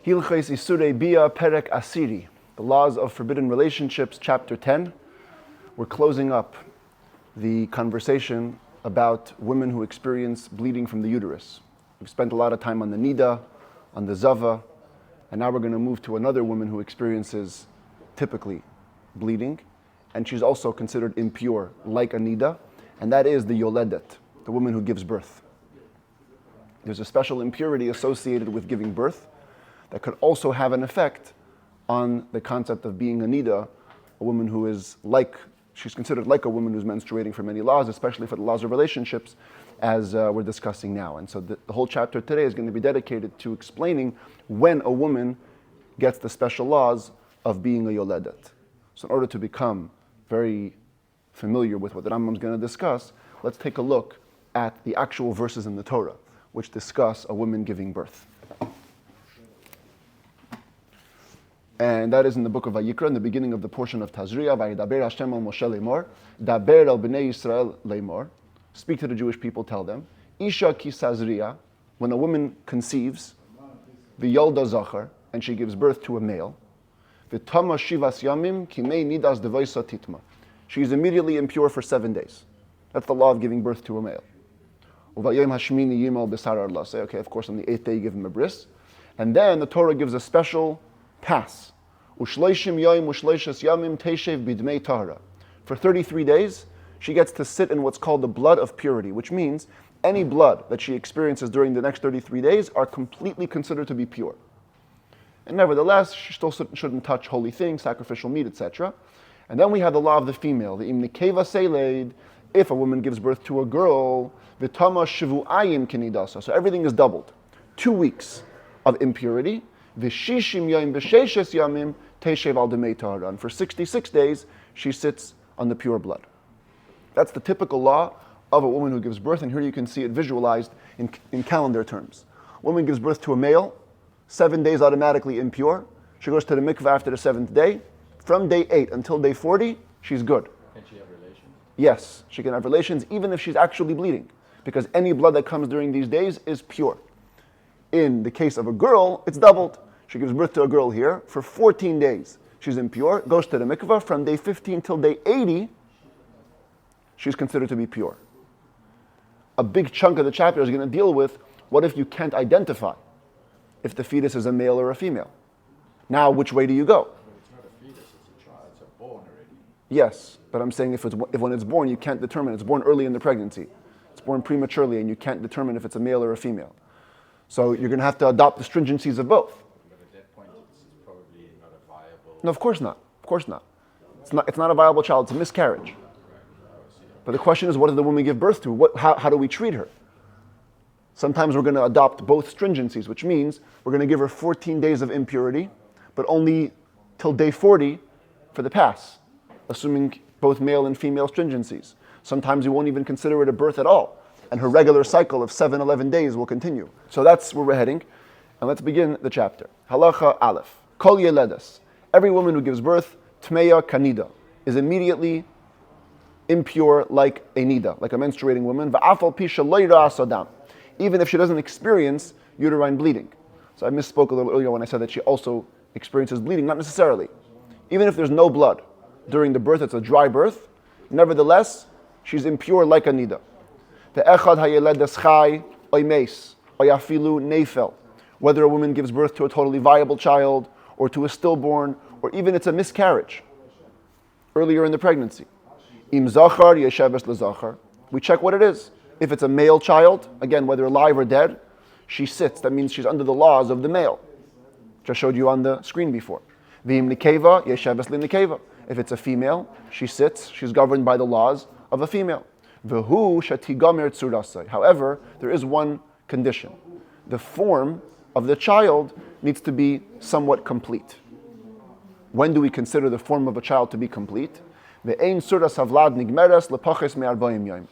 Hilchos Issurei Biah Perek Asiri, the laws of forbidden relationships, chapter 10. We're closing up the conversation about women who experience bleeding from the uterus. We've spent a lot of time on the nida, on the zava, and now we're going to move to another woman who experiences typically bleeding, and she's also considered impure like a nida, and that is the yoledet, the woman who gives birth. There's a special impurity associated with giving birth that could also have an effect on the concept of being a nida, a woman who is she's considered like a woman who's menstruating for many laws, especially for the laws of relationships, as we're discussing now. And so the whole chapter today is going to be dedicated to explaining when a woman gets the special laws of being a yoledet. So in order to become very familiar with what the Rambam is going to discuss, let's take a look at the actual verses in the Torah, which discuss a woman giving birth. And that is in the book of Vayikra, in the beginning of the portion of Tazria, Vayidaber Hashem al Moshe lemor, Daber al bnei Yisrael lemor, speak to the Jewish people, tell them, Isha ki sazria, when a woman conceives, v'yolda zachar, and she gives birth to a male, v'tama shivas yamim kimei nidas devoisa titma. She is immediately impure for 7 days. That's the law of giving birth to a male. Uvayim hashmini yimal b'sar arla. Say, okay, of course, on the 8th day you give him a bris. And then the Torah gives a special pass. Ushleishim yoim ushleishas yamim teshev bidmei tahara. For 33 days, she gets to sit in what's called the blood of purity, which means any blood that she experiences during the next 33 days are completely considered to be pure. And nevertheless, she still shouldn't touch holy things, sacrificial meat, etc. And then we have the law of the female, the imnikeva seleid. If a woman gives birth to a girl, vitama shivuayim kinidasa. So everything is doubled. 2 weeks of impurity. V'shishim yom v'sheshes yamim teshev al demei tahara. And for 66 days, she sits on the pure blood. That's the typical law of a woman who gives birth, and here you can see it visualized in calendar terms. A woman gives birth to a male, 7 days automatically impure. She goes to the mikveh after the 7th day. From day 8 until day 40, she's good. Can she have relations? Yes, she can have relations even if she's actually bleeding, because any blood that comes during these days is pure. In the case of a girl, it's doubled. She gives birth to a girl here. For 14 days, she's impure, goes to the mikveh. From day 15 till day 80, she's considered to be pure. A big chunk of the chapter is going to deal with what if you can't identify if the fetus is a male or a female. Now, which way do you go? But it's not a fetus, it's a child, it's a born already. Yes, but I'm saying if when it's born, you can't determine. It's born early in the pregnancy. It's born prematurely, and you can't determine if it's a male or a female. So you're going to have to adopt the stringencies of both. But at that point, it's probably not a viable... No, of course not. Of course not. It's not a viable child. It's a miscarriage. But the question is, what does the woman give birth to? How do we treat her? Sometimes we're going to adopt both stringencies, which means we're going to give her 14 days of impurity, but only till day 40 for the pass, assuming both male and female stringencies. Sometimes we won't even consider it a birth at all, and her regular cycle of 7-11 days will continue. So that's where we're heading, and let's begin the chapter. Halacha Aleph. Kol yeledes. Every woman who gives birth, tmeya kanida, is immediately impure like a nida, like a menstruating woman. Va'afal pisha lo yira'as adam, even if she doesn't experience uterine bleeding. So I misspoke a little earlier when I said that she also experiences bleeding, not necessarily. Even if there's no blood during the birth, it's a dry birth, nevertheless, she's impure like a nida. Ve'echad hayeledes chai oy meis oy afilu neifel. Whether a woman gives birth to a totally viable child, or to a stillborn, or even it's a miscarriage earlier in the pregnancy. Im zachar yesheves lezachar. We check what it is. If it's a male child, again, whether alive or dead, she sits. That means she's under the laws of the male, which I showed you on the screen before. V'im nikeva yesheves linikeva. If it's a female, she sits. She's governed by the laws of a female. V'hu shetigamer tzurasai. However, there is one condition. The form of the child needs to be somewhat complete. When do we consider the form of a child to be complete? Ve'ein suras havlad nigmeres lepaches me'arbayim yom.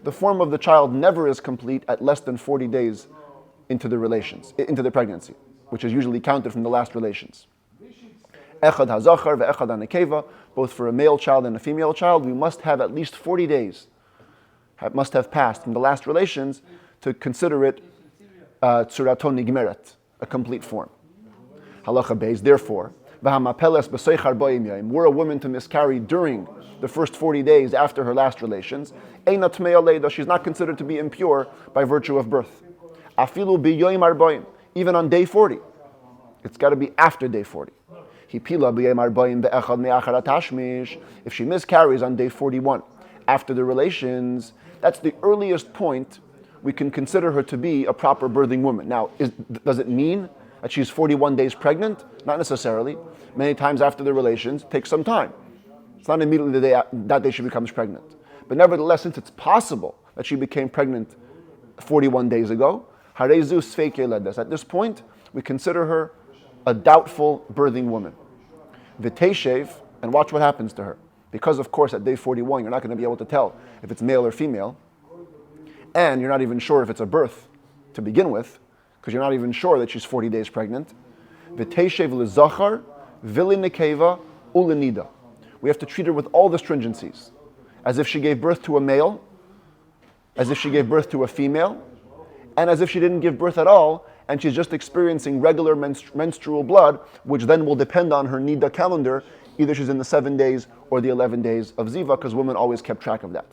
The form of the child never is complete at less than 40 days into the pregnancy, which is usually counted from the last relations. Echad hazachar ve'echad hanekeva, both for a male child and a female child, we must have at least 40 days, must have passed from the last relations to consider it tzuraton nigmeret, a complete form. Halacha Beis, therefore, were a woman to miscarry during the first 40 days after her last relations, she's not considered to be impure by virtue of birth. Even on day 40. It's got to be after day 40. If she miscarries on day 41 after the relations, that's the earliest point we can consider her to be a proper birthing woman. Now, does it mean that she's 41 days pregnant? Not necessarily. Many times after the relations, it takes some time. It's not immediately that day she becomes pregnant. But nevertheless, since it's possible that she became pregnant 41 days ago, at this point, we consider her a doubtful birthing woman. V'teishev, and watch what happens to her. Because, of course, at day 41, you're not going to be able to tell if it's male or female, and you're not even sure if it's a birth to begin with, because you're not even sure that she's 40 days pregnant. V'teishev l'zachar, v'linekeva, ulenida. We have to treat her with all the stringencies, as if she gave birth to a male, as if she gave birth to a female, and as if she didn't give birth at all, and she's just experiencing regular menstrual blood, which then will depend on her nida calendar. Either she's in the 7 days or the 11 days of Ziva, because women always kept track of that.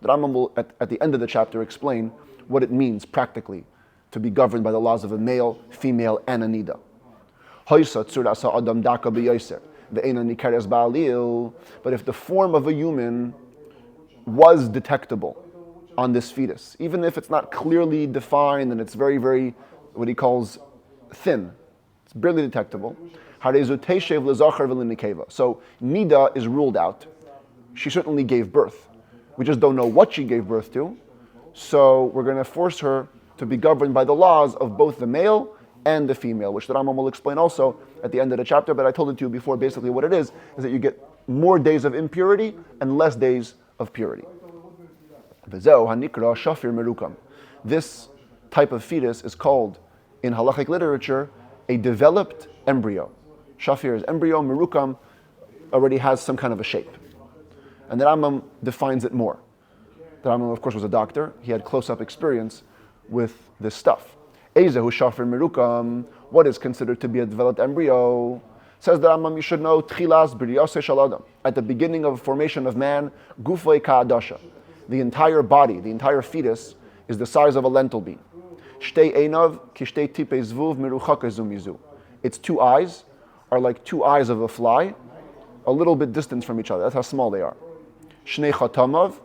The Rambam will, at the end of the chapter, explain what it means practically to be governed by the laws of a male, female, and a nida. But if the form of a human was detectable on this fetus, even if it's not clearly defined and it's very, very, what he calls thin, it's barely detectable. So nida is ruled out. She certainly gave birth. We just don't know what she gave birth to. So we're going to force her to be governed by the laws of both the male and the female, which the Rambam will explain also at the end of the chapter. But I told it to you before, basically what it is that you get more days of impurity and less days of purity. This type of fetus is called, in halachic literature, a developed embryo. Shafir is embryo, merukam already has some kind of a shape. And the Rambam defines it more. The Rambam, of course, was a doctor. He had close-up experience with this stuff. Ezehu shafir merukam, what is considered to be a developed embryo? Says the Rambam, you should know, tchilas b'riyaseh shel adam. At the beginning of formation of man, gufay ka'adasha. The entire body, the entire fetus, is the size of a lentil bean. Shtei einav ki shtei tipei zvuv meruchak zu mizu. Its two eyes are like two eyes of a fly, a little bit distant from each other. That's how small they are. Shnei chatamav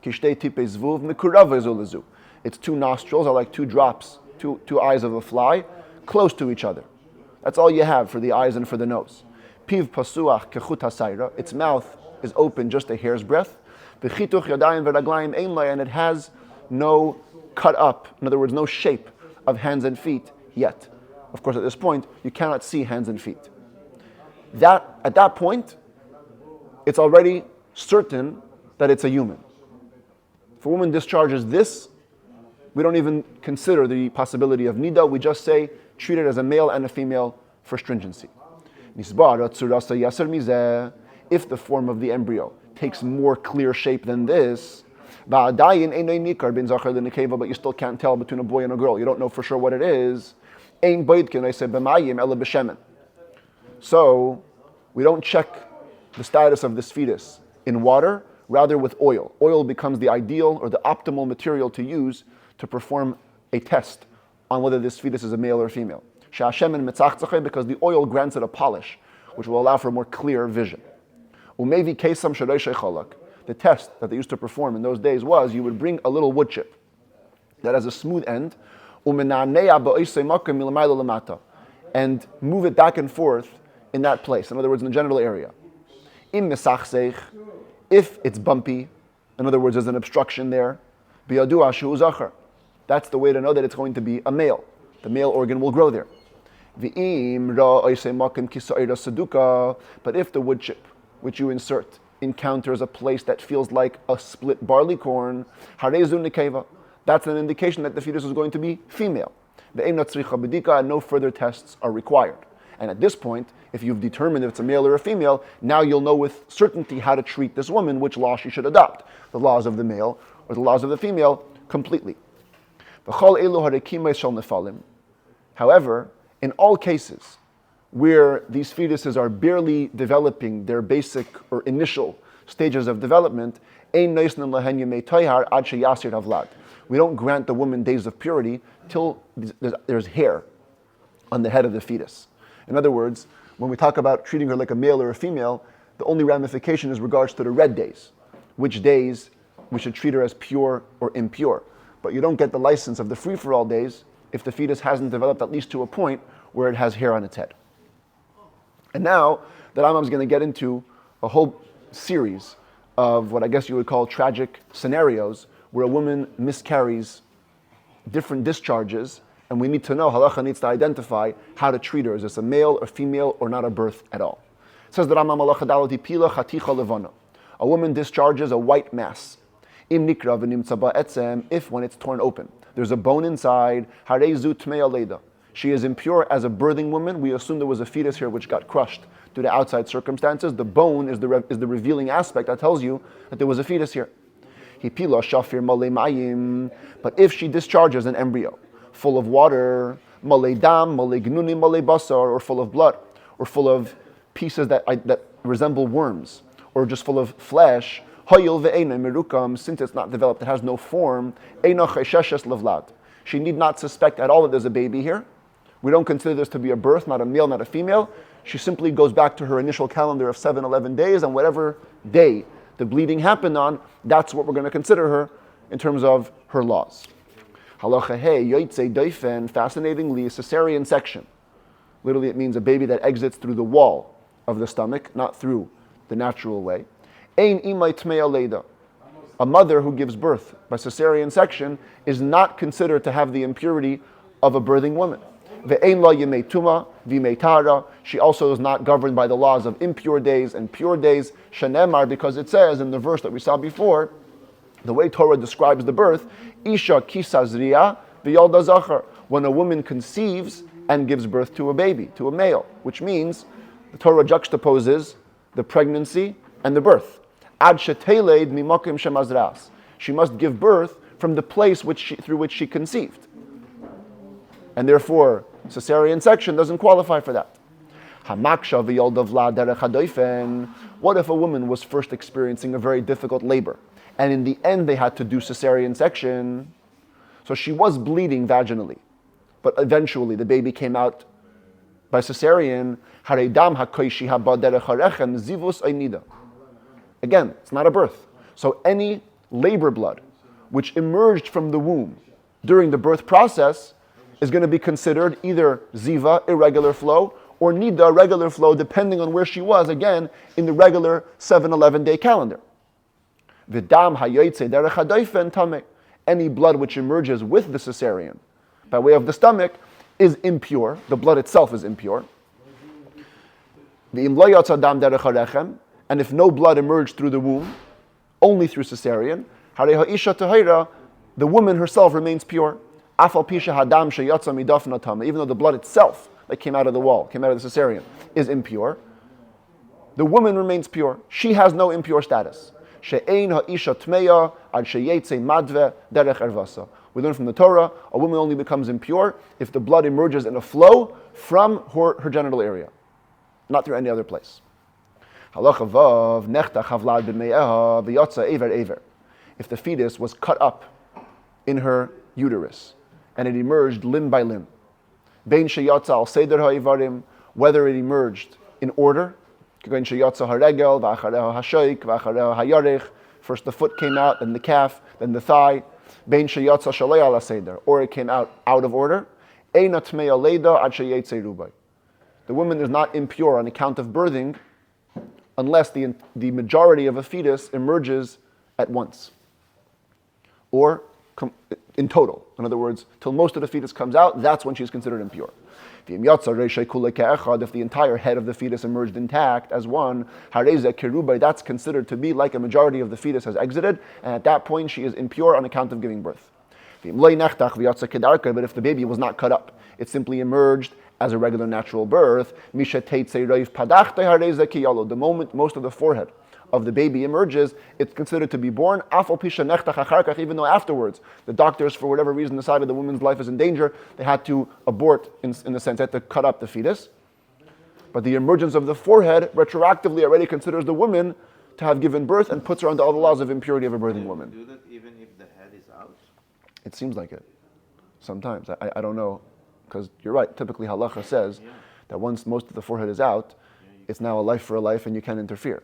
ki shtei tipei zvuv mekurav zu lezu. Its two nostrils are like two drops, two eyes of a fly, close to each other. That's all you have for the eyes and for the nose. Piv pasuach kechut hasayra. Its mouth is open just a hair's breadth. V'chituch yadayim v'raglayim ein lay, and it has no cut up, in other words, no shape of hands and feet yet. Of course, at this point, you cannot see hands and feet. At that point, it's already certain that it's a human. If a woman discharges this, we don't even consider the possibility of nida. We just say, treat it as a male and a female for stringency. If the form of the embryo takes more clear shape than this, but you still can't tell between a boy and a girl. You don't know for sure what it is. So we don't check the status of this fetus in water, rather with oil. Oil becomes the ideal or the optimal material to use to perform a test on whether this fetus is a male or female. Because the oil grants it a polish, which will allow for more clear vision. The test that they used to perform in those days was you would bring a little wood chip that has a smooth end and move it back and forth in that place, in other words, in the genital area. If it's bumpy, in other words, there's an obstruction there, that's the way to know that it's going to be a male. The male organ will grow there. But if the wood chip, which you insert, encounters a place that feels like a split barley corn, that's an indication that the fetus is going to be female. No further tests are required. And at this point, if you've determined if it's a male or a female, now you'll know with certainty how to treat this woman, which law she should adopt, the laws of the male or the laws of the female, completely. However, in all cases where these fetuses are barely developing their basic or initial stages of development, we don't grant the woman days of purity till there's hair on the head of the fetus. In other words, when we talk about treating her like a male or a female, the only ramification is regards to the red days, which days we should treat her as pure or impure. But you don't get the license of the free-for-all days if the fetus hasn't developed at least to a point where it has hair on its head. And now, the Rambam is going to get into a whole series of what I guess you would call tragic scenarios where a woman miscarries different discharges, and we need to know, halacha needs to identify how to treat her. Is this a male, a female, or not a birth at all? It says the Rambam, halacha dalati pila chaticha levana. A woman discharges a white mass. Im nikra v'nimtza ba'etzem, if when it's torn open. There's a bone inside, harei zu tmei leda. She is impure as a birthing woman. We assume there was a fetus here which got crushed due to outside circumstances. The bone is the revealing aspect that tells you that there was a fetus here. Hipila shafir malei mayim. But if she discharges an embryo full of water, malei dam, malei gnuni, malei basar, or full of blood, or full of pieces that resemble worms, or just full of flesh, hoyil ve'ena merukam, since it's not developed, it has no form, eina chesheshes levlad. She need not suspect at all that there's a baby here. We don't consider this to be a birth, not a male, not a female. She simply goes back to her initial calendar of 7-11 days, and whatever day the bleeding happened on, that's what we're going to consider her in terms of her laws. Halacha hey, yoitze doifen, fascinatingly, a cesarean section. Literally it means a baby that exits through the wall of the stomach, not through the natural way. Ein imay tmei leda. A mother who gives birth by cesarean section is not considered to have the impurity of a birthing woman. Ve'ein la yemei tuma v'imei tara. She also is not governed by the laws of impure days and pure days. Shenemar, because it says in the verse that we saw before, the way Torah describes the birth, Isha kisazriya v'yolda zachar. When a woman conceives and gives birth to a baby, to a male, which means the Torah juxtaposes the pregnancy and the birth. Ad sheteled mimakim shemazras. She must give birth from the place through which she conceived. And therefore, cesarean section doesn't qualify for that. Hamaksha v'yolda v'la derech hadoifen. What if a woman was first experiencing a very difficult labor, and in the end they had to do cesarean section? So she was bleeding vaginally, but eventually the baby came out by cesarean. Hareidam hakoishi haba derech harechem zivus einida. Again, it's not a birth. So any labor blood which emerged from the womb during the birth process is going to be considered either ziva, irregular flow, or nida, regular flow, depending on where she was, again, in the regular 7-11 day calendar. V'dam hayoytze derech hadoifen tameh. Any blood which emerges with the cesarean, by way of the stomach, is impure. The blood itself is impure. V'im lo yotza dam derech harechem. And if no blood emerged through the womb, only through cesarean, harei ha'isha tahira, the woman herself remains pure. Afal pisha hadam sheyatza midafna tameh. Even though the blood itself that came out of the wall, came out of the cesarean, is impure, the woman remains pure. She has no impure status. She'ein ha'isha tmeya ad sheyetze madve derech ervasa. We learn from the Torah, a woman only becomes impure if the blood emerges in a flow from her genital area, not through any other place. Halacha vav nechta chavlad b'mei'eha v'yotza ever ever. If the fetus was cut up in her uterus and it emerged limb by limb, bein sheyotza al seder ha'ivarim, whether it emerged in order, bein sheyotza haregel v'achareha hashoik v'achareha hayarich, first the foot came out, then the calf, then the thigh, bein sheyotza shalei ala seder, or it came out of order, eina tmei leda ad sheyetze rubai. The woman is not impure on account of birthing unless the majority of a fetus emerges at once, or in total. In other words, till most of the fetus comes out, that's when she's considered impure. If the entire head of the fetus emerged intact as one, that's considered to be like a majority of the fetus has exited, and at that point she is impure on account of giving birth. But if the baby was not cut up, it simply emerged as a regular natural birth, the moment most of the forehead of the baby emerges, it's considered to be born, even though afterwards the doctors, for whatever reason, decided the woman's life is in danger, they had to abort, in the sense, they had to cut up the fetus. But the emergence of the forehead retroactively already considers the woman to have given birth and puts her under all the laws of impurity of a birthing woman. Do that even if the head is out? It seems like it. Sometimes. I don't know, because you're right. Typically, halacha says that once most of the forehead is out, it's now a life for a life and you can't interfere.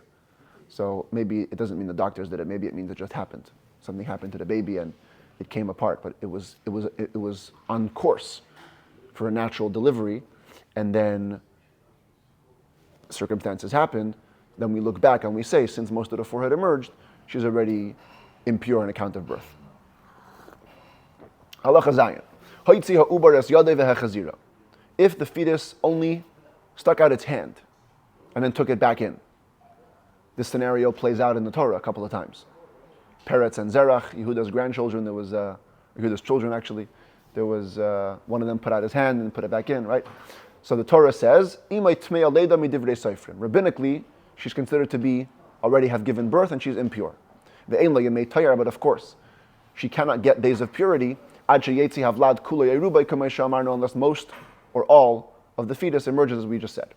So maybe it doesn't mean the doctors did it. Maybe it means it just happened. Something happened to the baby and it came apart. But it was on course for a natural delivery, and then circumstances happened. Then we look back and we say, since most of the forehead emerged, she's already impure on account of birth. Halacha Zayin. Hoitzi ha'ubar es yadei v'hechazira. If the fetus only stuck out its hand and then took it back in. This scenario plays out in the Torah a couple of times. Peretz and Zerach, Yehuda's grandchildren, there was Yehuda's children actually. There was one of them put out his hand and put it back in, right? So the Torah says, "Imay tmei aleida midivrei seifrim." Rabbinically, she's considered to be already have given birth and she's impure. Ve'ein la yemei tayar, but of course, she cannot get days of purity ad sheyetzi havlad kula yerubai kamei shamarnu, unless most or all of the fetus emerges, as we just said.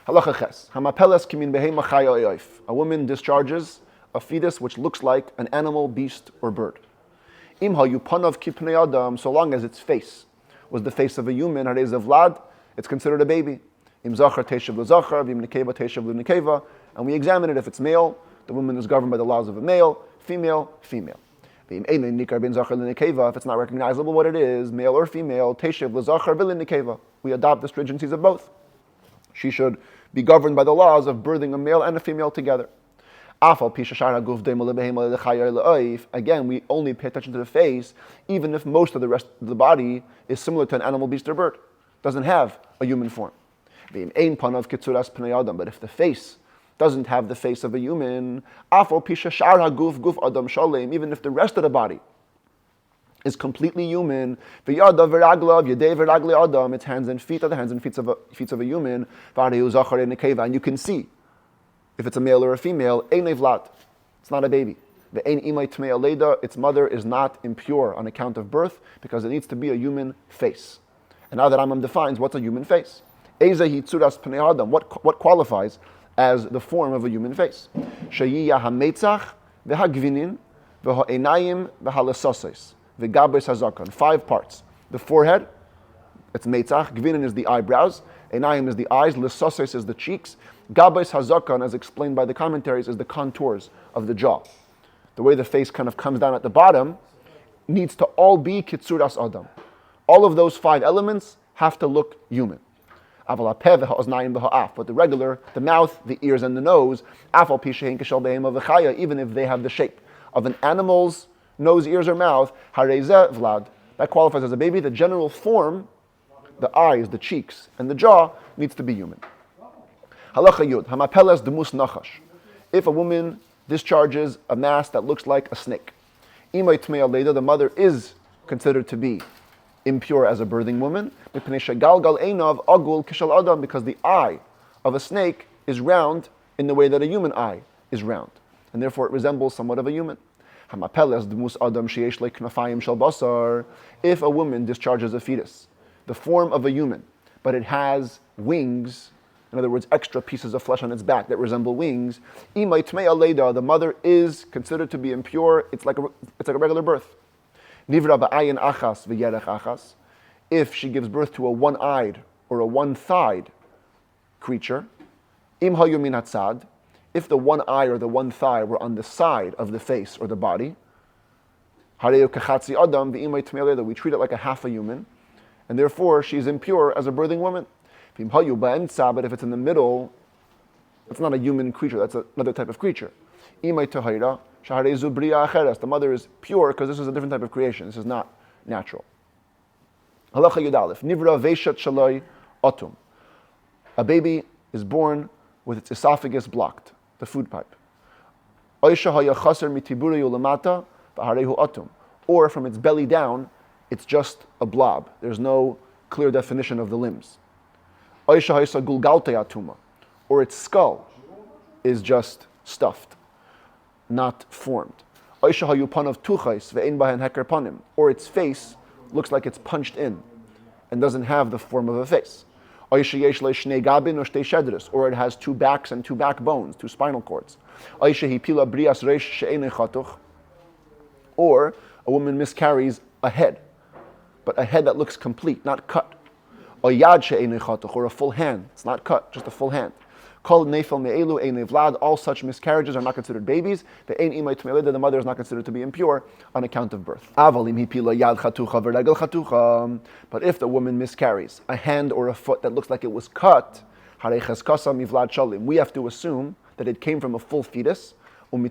Halacha ches. Hamapeles kimin behema chaya oif. A woman discharges a fetus which looks like an animal, beast, or bird. Im hayupanav kipnei adam, so long as its face was the face of a human, harei vlad, it's considered a baby. Im zachar teshav l'zachar, v'im nekeva teshav l'nekeva, and we examine it. If it's male, the woman is governed by the laws of a male. Female, female. V'im einei nikar ben zachar l'nekeva, if it's not recognizable what it is, male or female, teshav l'zachar v'l'nekeva. We adopt the stringencies of both. She should be governed by the laws of birthing a male and a female together. Again, we only pay attention to the face, even if most of the rest of the body is similar to an animal, beast, or bird. Doesn't have a human form. But if the face doesn't have the face of a human, even if the rest of the body is completely human, its hands and feet are the hands and feet of a human, and you can see if it's a male or a female, it's not a baby. Its mother is not impure on account of birth because it needs to be a human face. And now that Rambam defines what's a human face. What qualifies as the form of a human face? 5 parts. The forehead, it's meitzach. Gvinin is the eyebrows. Einayim is the eyes. Lesoses is the cheeks. Gabes hazakan, as explained by the commentaries, is the contours of the jaw. The way the face kind of comes down at the bottom needs to all be kitzuras adam. All of those 5 elements have to look human. But the regular, the mouth, the ears, and the nose, even if they have the shape of an animal's nose, ears, or mouth, vlad, that qualifies as a baby. The general form, the eyes, the cheeks, and the jaw needs to be human. Halacha yud, hamapeles demus nachash. If a woman discharges a mass that looks like a snake, imay tmei aleida, the mother is considered to be impure as a birthing woman, because the eye of a snake is round in the way that a human eye is round, and therefore it resembles somewhat of a human. If a woman discharges a fetus, the form of a human, but it has wings, in other words, extra pieces of flesh on its back that resemble wings, the mother is considered to be impure. It's like a regular birth. If she gives birth to a one-eyed or a one-thighed creature, if the one eye or the one thigh were on the side of the face or the body, we treat it like a half a human, and therefore she's impure as a birthing woman. But if it's in the middle, it's not a human creature, that's another type of creature. The mother is pure because this is a different type of creation. This is not natural. A baby is born with its esophagus blocked, the food pipe. Or from its belly down, it's just a blob. There's no clear definition of the limbs. Or its skull is just stuffed, not formed. Or its face looks like it's punched in and doesn't have the form of a face. Or it has two backs and two backbones, two spinal cords. Or a woman miscarries a head, but a head that looks complete, not cut. Or a full hand, it's not cut, just a full hand. All such miscarriages are not considered babies. The mother is not considered to be impure on account of birth. But if the woman miscarries a hand or a foot that looks like it was cut, we have to assume that it came from a full fetus, and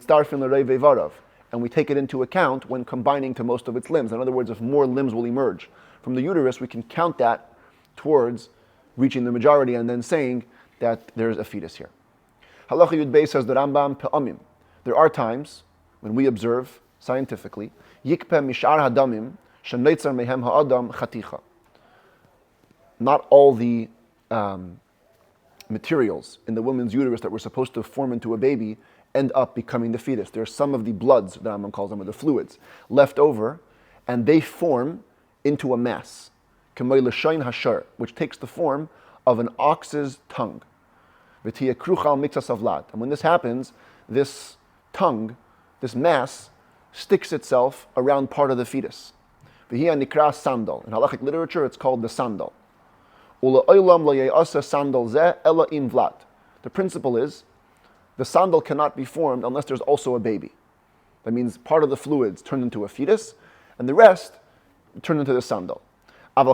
we take it into account when combining to most of its limbs. In other words, if more limbs will emerge from the uterus, we can count that towards reaching the majority and then saying that there's a fetus here. Halacha Yud Beis says the Rambam pe'amim. There are times when we observe scientifically yikpeh mishar hadamim shenoitzer mehem ha'adam chaticha. Not all the materials in the woman's uterus that were supposed to form into a baby end up becoming the fetus. There are some of the bloods, the Rambam calls them, or the fluids, left over, and they form into a mass, k'may l'shayin hashar, which takes the form of an ox's tongue. And when this happens, this tongue, this mass, sticks itself around part of the fetus. Sandal. In halachic literature, it's called the sandal. The principle is, the sandal cannot be formed unless there's also a baby. That means part of the fluids turned into a fetus, and the rest turned into the sandal. If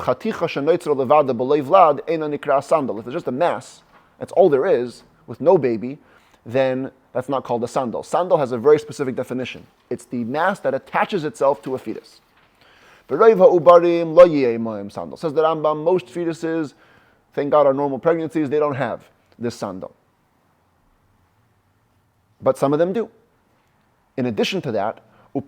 it's just a mass, that's all there is, with no baby, then that's not called a sandal. Sandal has a very specific definition. It's the mass that attaches itself to a fetus. Says the Rambam, most fetuses, thank God, are normal pregnancies, they don't have this sandal. But some of them do. In addition to that, now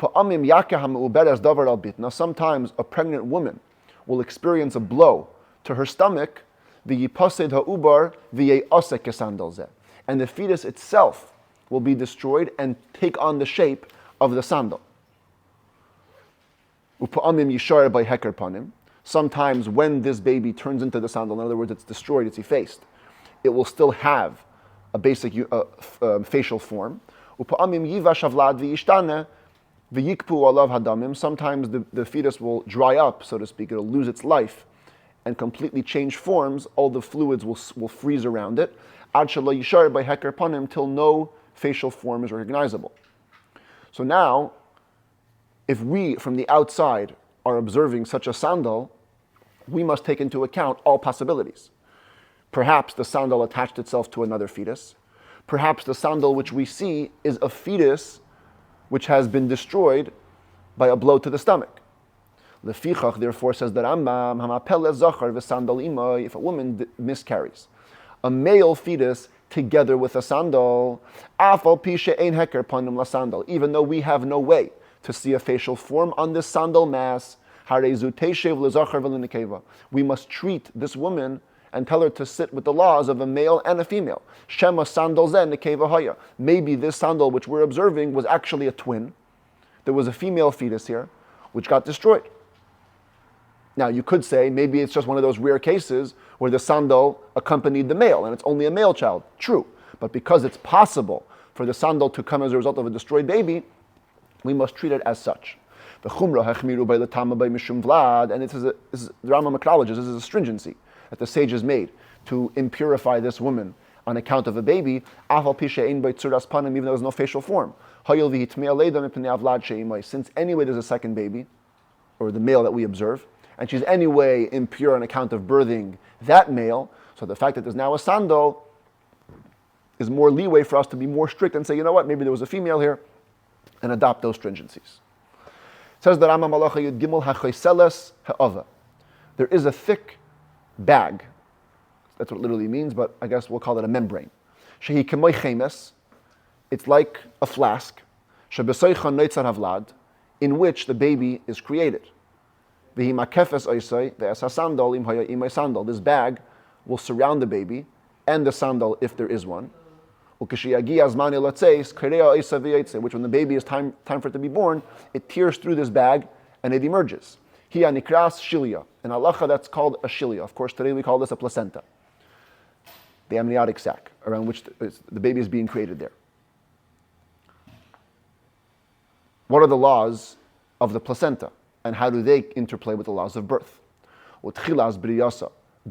sometimes a pregnant woman will experience a blow to her stomach, and the fetus itself will be destroyed and take on the shape of the sandal. Sometimes when this baby turns into the sandal, in other words, it's destroyed, it's effaced, it will still have a basic facial form. Sometimes the fetus will dry up, so to speak, it'll lose its life and completely change forms. All the fluids will freeze around it, till no facial form is recognizable. So now, if we from the outside are observing such a sandal, we must take into account all possibilities. Perhaps the sandal attached itself to another fetus. Perhaps the sandal which we see is a fetus which has been destroyed by a blow to the stomach. Lefichach, therefore, says the Rambam, if a woman miscarries a male fetus together with a sandal, even though we have no way to see a facial form on this sandal mass, we must treat this woman and tell her to sit with the laws of a male and a female. Maybe this sandal which we're observing was actually a twin. There was a female fetus here which got destroyed. Now you could say maybe it's just one of those rare cases where the sandal accompanied the male and it's only a male child. True. But because it's possible for the sandal to come as a result of a destroyed baby, we must treat it as such. And this is the Rambam acknowledges this is a stringency that the sages made to impurify this woman on account of a baby, even though there's no facial form. Since anyway there's a second baby, or the male that we observe, and she's anyway impure on account of birthing that male, so the fact that there's now a sandal is more leeway for us to be more strict and say, you know what, maybe there was a female here, and adopt those stringencies. Says the Rambam Malacha Yud Gimel HaChoiseles Ha'ava. There is a thick bag. That's what it literally means, but I guess we'll call it a membrane. Shehi Kemoi Chemes. It's like a flask. Shebesoicha Noitzar Havlad, in which the baby is created. Vehi Makefes Oisoi Ve'es HaSandal Im Haya Imay Sandal. This bag will surround the baby and the sandal if there is one. Which when the baby is time for it to be born, it tears through this bag and it emerges. Hiya nikras shilia. In halacha that's called a shilia. Of course today we call this a placenta. the amniotic sac around which the baby is being created there. What are the laws of the placenta, and how do they interplay with the laws of birth? In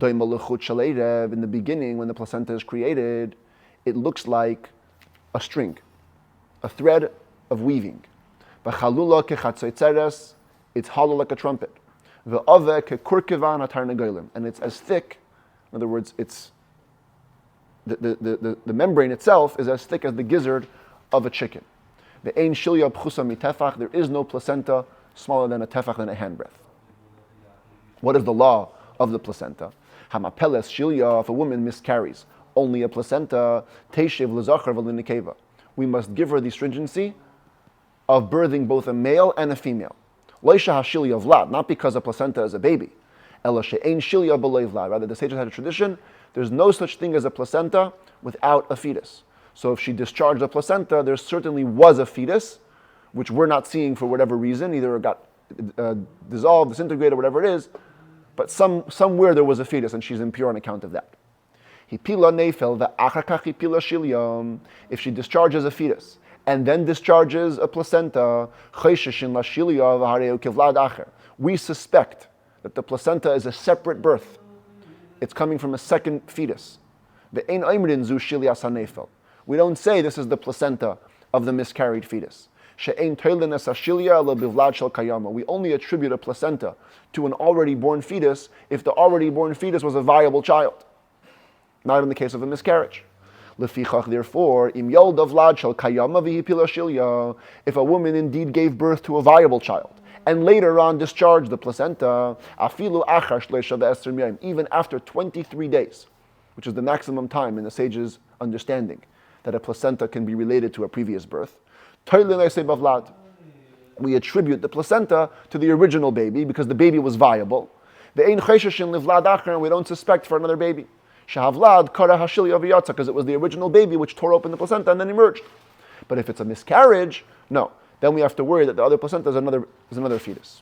the beginning, when the placenta is created, it looks like a string, a thread of weaving. It's hollow like a trumpet. And it's as thick, in other words, it's the membrane itself is as thick as the gizzard of a chicken. There is no placenta smaller than a tefach, than a handbreadth. What is the law of the placenta? If a woman miscarries only a placenta, we must give her the stringency of birthing both a male and a female. Not because a placenta is a baby. Rather, the sages had a tradition, there's no such thing as a placenta without a fetus. So if she discharged a placenta, there certainly was a fetus, which we're not seeing for whatever reason, either it got dissolved, disintegrated, whatever it is, but somewhere there was a fetus and she's impure on account of that. If she discharges a fetus and then discharges a placenta, we suspect that the placenta is a separate birth. It's coming from a second fetus. We don't say this is the placenta of the miscarried fetus. We only attribute a placenta to an already born fetus if the already born fetus was a viable child. Not in the case of a miscarriage. Therefore, if a woman indeed gave birth to a viable child and later on discharged the placenta, even after 23 days, which is the maximum time in the sages' understanding that a placenta can be related to a previous birth, we attribute the placenta to the original baby because the baby was viable. And we don't suspect for another baby. Because it was the original baby which tore open the placenta and then emerged. But if it's a miscarriage, no. Then we have to worry that the other placenta is another fetus.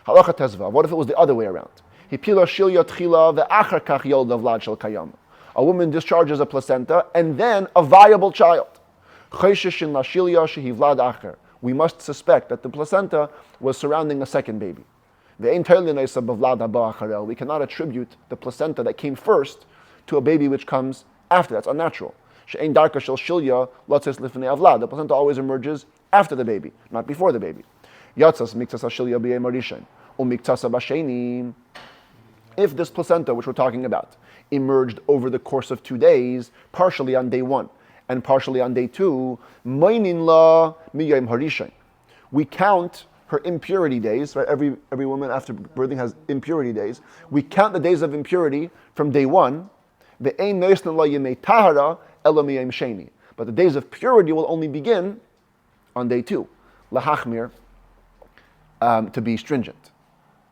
Halacha tezva. What if it was the other way around? A woman discharges a placenta and then a viable child. We must suspect that the placenta was surrounding a second baby. We cannot attribute the placenta that came first to a baby which comes after. That's unnatural. The placenta always emerges after the baby, not before the baby. If this placenta, which we're talking about, emerged over the course of 2 days, partially on day 1 and partially on day 2, we count her impurity days, right? Every woman after birthing has impurity days. We count the days of impurity from day 1. But the days of purity will only begin on day 2. Lahachmir, to be stringent.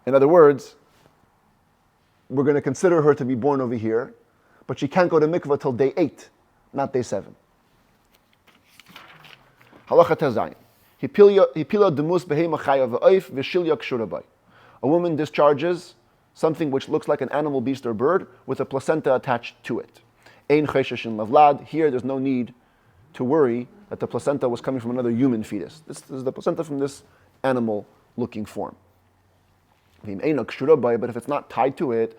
In other words, we're going to consider her to be born over here, but she can't go to mikvah till day 8, not day 7. Halacha tezayin. A woman discharges something which looks like an animal, beast, or bird with a placenta attached to it. Here there's no need to worry that the placenta was coming from another human fetus. This is the placenta from this animal-looking form. But if it's not tied to it,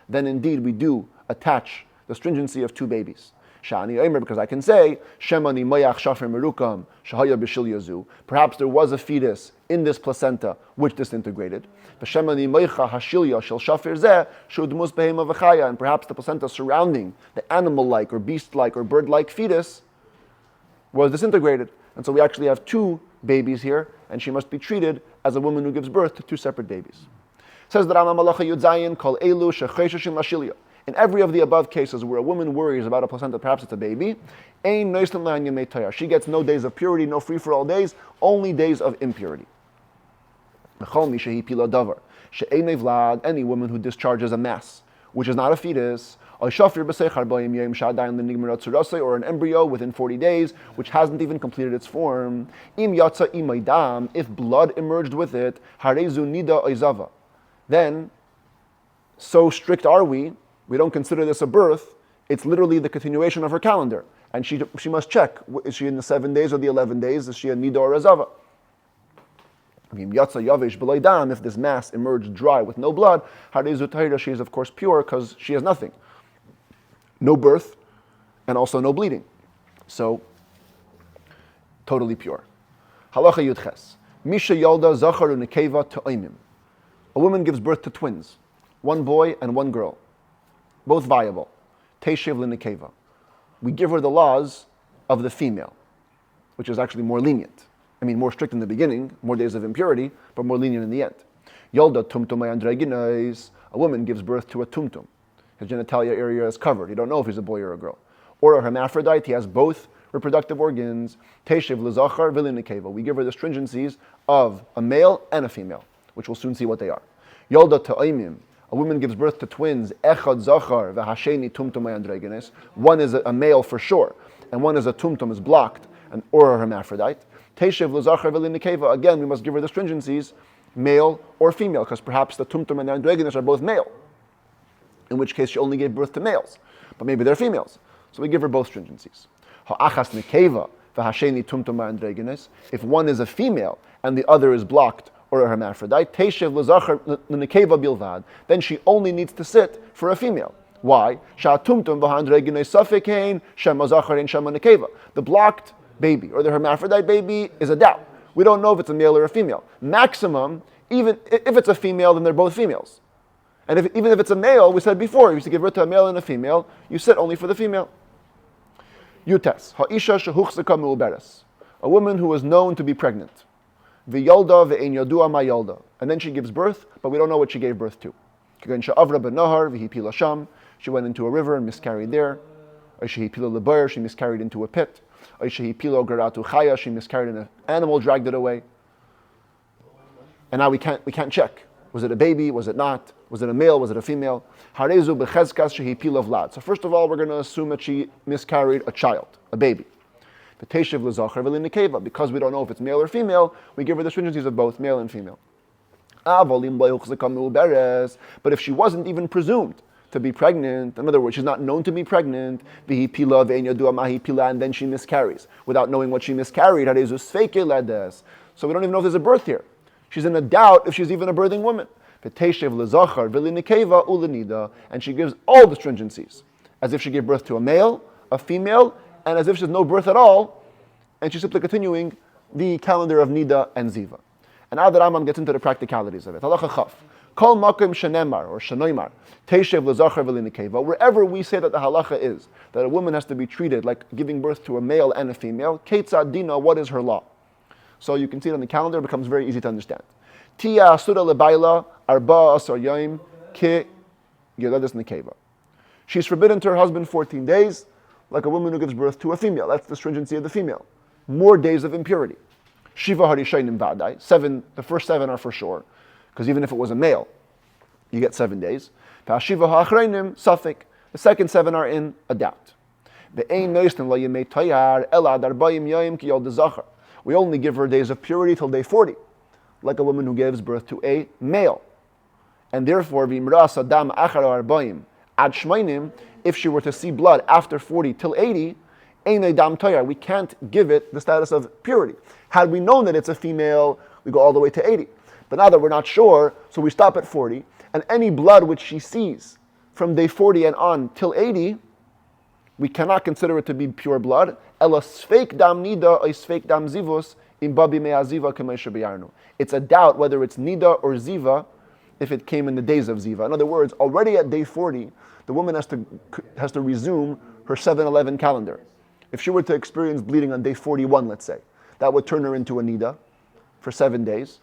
then indeed we do attach the stringency of 2 babies. Because I can say, perhaps there was a fetus in this placenta which disintegrated. And perhaps the placenta surrounding the animal-like or beast-like or bird-like fetus was disintegrated. And so we actually have 2 babies here, and she must be treated as a woman who gives birth to 2 separate babies. Says the Rambam Malacha Yudzayin, Kol Elu Shechesheshin Lashilya. In every of the above cases where a woman worries about a placenta, perhaps it's a baby, she gets no days of purity, no free-for-all days, only days of impurity. Any woman who discharges a mass, which is not a fetus, or an embryo within 40 days, which hasn't even completed its form, if blood emerged with it, then so strict are we we don't consider this a birth. It's literally the continuation of her calendar. And she must check, is she in the 7 days or the 11 days? Is she a nida or a zava? If this mass emerged dry with no blood, she is of course pure because she has nothing. No birth and also no bleeding. So, totally pure. Halacha Yudches. Misha Yalda Zachar Nekeva Ta'imim. A woman gives birth to twins, one boy and one girl, both viable. Teishev L'Nekeva. We give her the laws of the female, which is actually more lenient. More strict in the beginning, more days of impurity, but more lenient in the end. Yolda tumtum androgynes. A woman gives birth to a tumtum. His genitalia area is covered. You don't know if he's a boy or a girl. Or a hermaphrodite, he has both reproductive organs. Teishev l'zachar v'linekeva. We give her the stringencies of a male and a female, which we'll soon see what they are. Yolda ta'imim. A woman gives birth to twins. Echad zachar v'hasheni tumtum androgynes. One is a male for sure, and one is a tumtum, is blocked, or a hermaphrodite. Teishev l'zachar v'linekeva. Again, we must give her the stringencies, male or female, because perhaps the tumtum and the androgynous are both male, in which case she only gave birth to males, but maybe they're females. So we give her both stringencies. Ha'achas nekeva v'hasheni tumtum androgynous. If one is a female and the other is blocked or a hermaphrodite, teishev l'zachar nekeva bilvad. Then she only needs to sit for a female. Why? Sha'tumtum v'handrogynous safekein shema zachar and shema nekeva. The blocked baby or the hermaphrodite baby is a doubt. We don't know if it's a male or a female. Maximum, even if it's a female, then they're both females. And even if it's a male, we said before, you used to give birth to a male and a female, you sit only for the female. Yutes, ha'isha shehuchzeka me'uberes. A woman who is known to be pregnant. V'yolda ve'ein yadua ma yolda. And then she gives birth, but we don't know what she gave birth to. K'gen she'avra b'nahar v'hipila sham. She went into a river and miscarried there. Or she'hipila le'bayr, she miscarried into a pit. She miscarried in an animal, dragged it away. And now we can't check. Was it a baby? Was it not? Was it a male? Was it a female? So first of all, we're going to assume that she miscarried a child, a baby. Because we don't know if it's male or female, we give her the stringencies of both male and female. But if she wasn't even presumed to be pregnant, in other words, she's not known to be pregnant, and then she miscarries without knowing what she miscarried. So we don't even know if there's a birth here. She's in a doubt if she's even a birthing woman. And she gives all the stringencies, as if she gave birth to a male, a female, and as if she has no birth at all, and she's simply continuing the calendar of Nida and Ziva. And now the Rambam gets into the practicalities of it. Halacha Chaf. Kol makom shenemar or shenoimar teishev l'zachar v'linekeva. Wherever we say that the halacha is that a woman has to be treated like giving birth to a male and a female, ketzad dina, what is her law? So you can see it on the calendar. It becomes very easy to understand. Tia asura lebayla arba asar yom ke yoledes nekeva. She's forbidden to her husband 14 days, like a woman who gives birth to a female. That's the stringency of the female. More days of impurity. Shiva harishayim vadai. 7. The first 7 are for sure. Because even if it was a male, you get 7 days. The second 7 are in a doubt. We only give her days of purity till day 40, like a woman who gives birth to a male. And therefore, if she were to see blood after 40 till 80, we can't give it the status of purity. Had we known that it's a female, we go all the way to 80. But now that we're not sure, so we stop at 40, and any blood which she sees from day 40 and on till 80, we cannot consider it to be pure blood. It's a doubt whether it's nida or ziva if it came in the days of ziva. In other words, already at day 40, the woman has to resume her 7-11 calendar. If she were to experience bleeding on day 41, let's say, that would turn her into a nida for 7 days.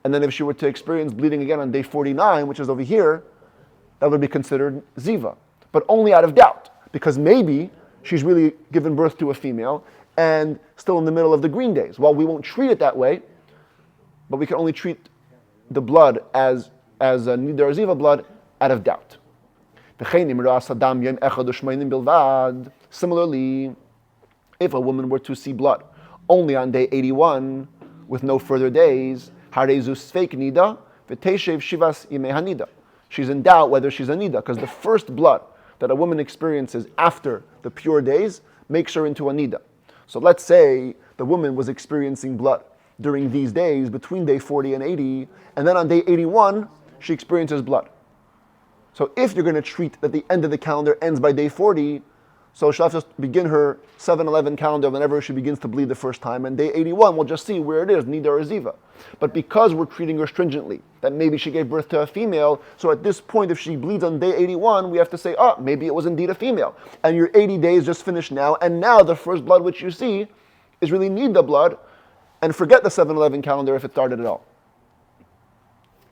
And then if she were to experience bleeding again on day 49, which is over here, that would be considered ziva. But only out of doubt, because maybe she's really given birth to a female and still in the middle of the green days. Well, we won't treat it that way, but we can only treat the blood as a nida or ziva blood out of doubt. Similarly, if a woman were to see blood only on day 81 with no further days, she's in doubt whether she's a nida, because the first blood that a woman experiences after the pure days makes her into a nida. So let's say the woman was experiencing blood during these days between day 40 and 80, and then on day 81, she experiences blood. So if you're going to treat that the end of the calendar ends by day 40, so she'll have to begin her 7-11 calendar whenever she begins to bleed the first time, and day 81, we'll just see where it is, nida or ziva. But because we're treating her stringently, that maybe she gave birth to a female, so at this point, if she bleeds on day 81, we have to say, maybe it was indeed a female. And your 80 days just finished now, and now the first blood which you see is really nida blood, and forget the 7-11 calendar if it started at all.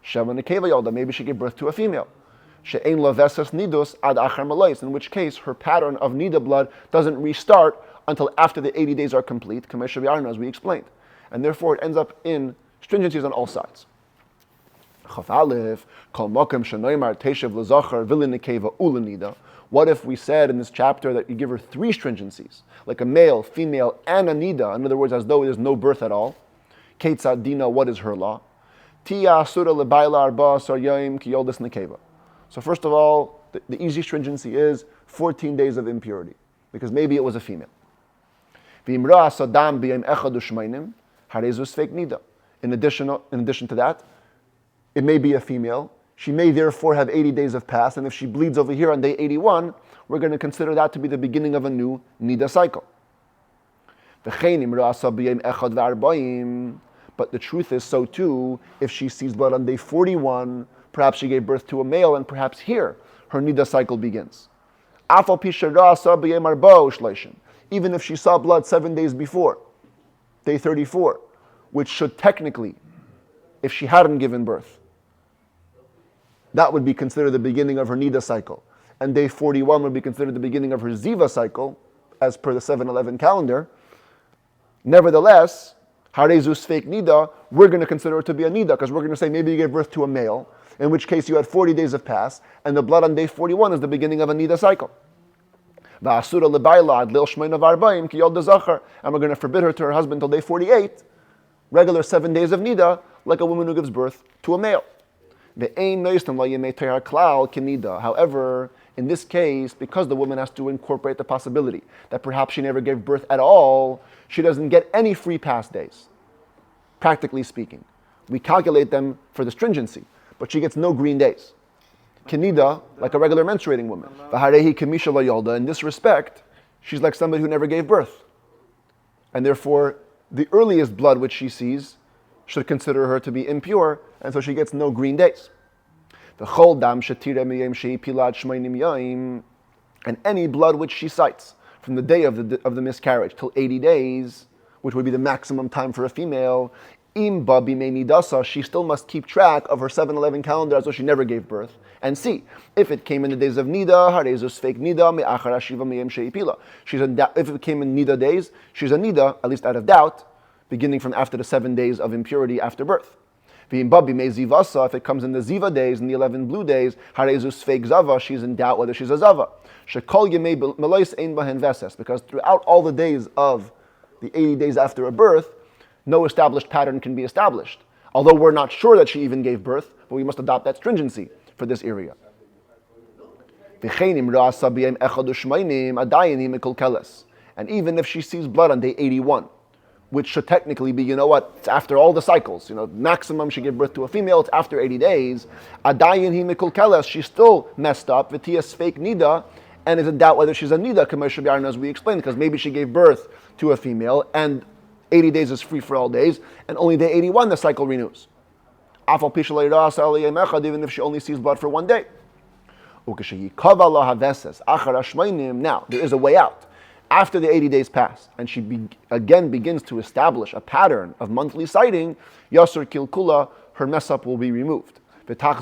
Sheva nekeva yolda, maybe she gave birth to a female. She'ein lavesas nidus ad achar malais, in which case her pattern of nida blood doesn't restart until after the 80 days are complete, as we explained. And therefore it ends up in stringencies on all sides. What if we said in this chapter that you give her 3 stringencies, like a male, female, and a nida, in other words, as though there's no birth at all? Ketzad dina, what is her law? Tia sura lebayla arba sar yom ki yoldas nekeva. So first of all, the easy stringency is 14 days of impurity, because maybe it was a female. In addition to that, it may be a female. She may therefore have 80 days of fast, and if she bleeds over here on day 81, we're going to consider that to be the beginning of a new nida cycle. But the truth is so too, if she sees blood on day 41, perhaps she gave birth to a male, and perhaps here her nida cycle begins. Even if she saw blood 7 days before, day 34, which should technically, if she hadn't given birth, that would be considered the beginning of her nida cycle. And day 41 would be considered the beginning of her ziva cycle, as per the 7-11 calendar. Nevertheless, harezus fake nida, we're going to consider it to be a nida, because we're going to say maybe you gave birth to a male, in which case you had 40 days of fast, and the blood on day 41 is the beginning of a nida cycle. And we're going to forbid her to her husband till day 48, regular 7 days of nida, like a woman who gives birth to a male. However, in this case, because the woman has to incorporate the possibility that perhaps she never gave birth at all, she doesn't get any free pass days, practically speaking. We calculate them for the stringency, but she gets no green days. Kenida, like a regular menstruating woman. In this respect, she's like somebody who never gave birth. And therefore, the earliest blood which she sees should consider her to be impure, and so she gets no green days. And any blood which she cites from the day of the miscarriage till 80 days, which would be the maximum time for a female, she still must keep track of her 7-11 calendar as though she never gave birth, and see if it came in the days of nida, harezus fake nida, if it came in nida days, she's a nida, at least out of doubt, beginning from after the 7 days of impurity after birth. If it comes in the ziva days, in the 11 blue days, harezus fake zava, she's in doubt whether she's a zava. Because throughout all the days of the 80 days after a birth, no established pattern can be established. Although we're not sure that she even gave birth, but we must adopt that stringency for this area. And even if she sees blood on day 81, which should technically be, it's after all the cycles. Maximum she gave birth to a female, it's after 80 days. She's still messed up, v'tiyas fake nida, and is in doubt whether she's a nida, as we explained, because maybe she gave birth to a female, and 80 days is free for all days, and only day 81 the cycle renews. Even if she only sees blood for 1 day. Now, there is a way out. After the 80 days pass, and she again begins to establish a pattern of monthly sighting, Yasser Kilkula, her mess up will be removed. And then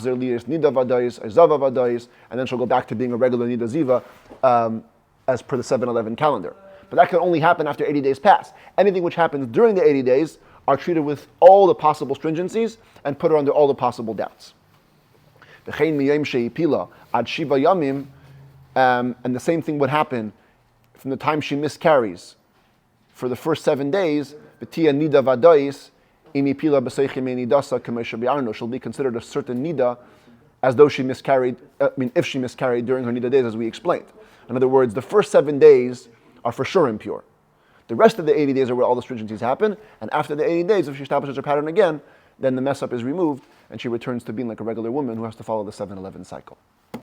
she'll go back to being a regular Nida Ziva as per the 7-11 calendar. But that can only happen after 80 days pass. Anything which happens during the 80 days are treated with all the possible stringencies and put her under all the possible doubts. And the same thing would happen from the time she miscarries. For the first 7 days, she'll be considered a certain nida as though she miscarried, if she miscarried during her Nida days, as we explained. In other words, the first 7 days are for sure impure. The rest of the 80 days are where all the stringencies happen, and after the 80 days, if she establishes her pattern again, then the mess up is removed, and she returns to being like a regular woman who has to follow the 7-11 cycle.